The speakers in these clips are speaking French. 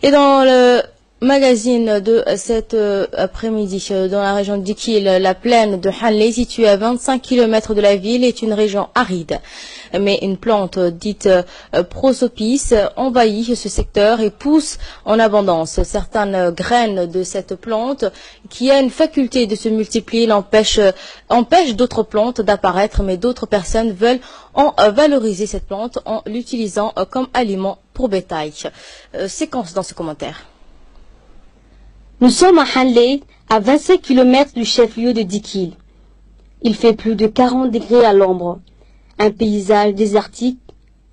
Et dans le magazine de cet après-midi, dans la région d'Ikil, la plaine de Hanlé, située à 25 km de la ville, est une région aride. Mais une plante dite prosopis envahit ce secteur et pousse en abondance. Certaines graines de cette plante, qui a une faculté de se multiplier, empêchent d'autres plantes d'apparaître, mais d'autres personnes veulent en valoriser cette plante en l'utilisant comme aliment pour bétail. Séquence dans ce commentaire. Nous sommes à Hanlé, à 25 km du chef-lieu de Dikil. Il fait plus de 40 degrés à l'ombre. Un paysage désertique,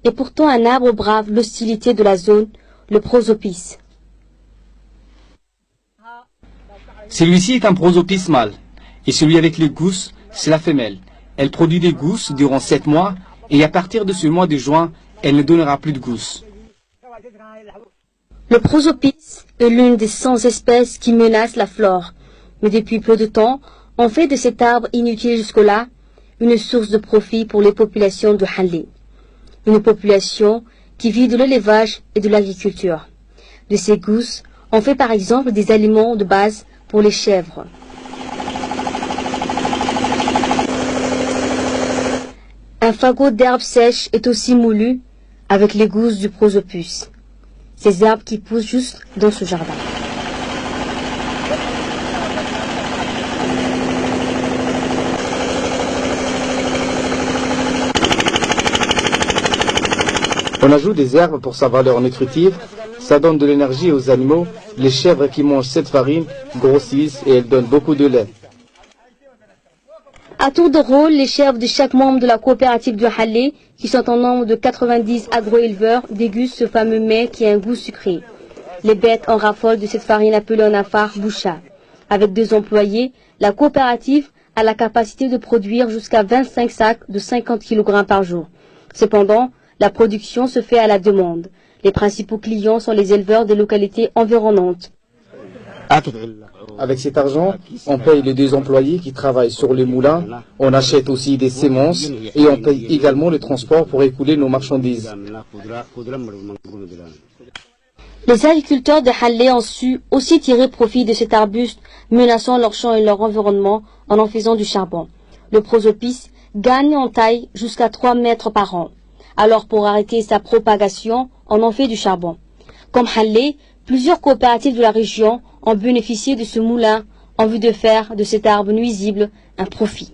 et pourtant un arbre brave l'hostilité de la zone, le prosopis. Celui-ci est un prosopis mâle, et celui avec les gousses, c'est la femelle. Elle produit des gousses durant 7 mois, et à partir de ce mois de juin, elle ne donnera plus de gousses. Le prosopis est l'une des 100 espèces qui menacent la flore, mais depuis peu de temps, on fait de cet arbre inutile jusque-là une source de profit pour les populations de Hanlé. Une population qui vit de l'élevage et de l'agriculture. De ces gousses, on fait par exemple des aliments de base pour les chèvres. Un fagot d'herbes sèches est aussi moulu avec les gousses du prosopis. Ces arbres qui poussent juste dans ce jardin. On ajoute des herbes pour sa valeur nutritive, ça donne de l'énergie aux animaux. Les chèvres qui mangent cette farine grossissent et elles donnent beaucoup de lait. À tour de rôle, les chèvres de chaque membre de la coopérative de Hanlé, qui sont en nombre de 90 agro-éleveurs, dégustent ce fameux mets qui a un goût sucré. Les bêtes en raffolent de cette farine appelée en afar boucha. Avec 2 employés, la coopérative a la capacité de produire jusqu'à 25 sacs de 50 kg par jour. Cependant, la production se fait à la demande. Les principaux clients sont les éleveurs des localités environnantes. Avec cet argent, on paye les 2 employés qui travaillent sur les moulins, on achète aussi des semences et on paye également le transport pour écouler nos marchandises. Les agriculteurs de Hanlé ont su aussi tirer profit de cet arbuste menaçant leurs champs et leur environnement en faisant du charbon. Le prosopis gagne en taille jusqu'à 3 mètres par an. Alors pour arrêter sa propagation, on en fait du charbon. Comme Hanlé, plusieurs coopératives de la région ont bénéficié de ce moulin en vue de faire de cet arbre nuisible un profit.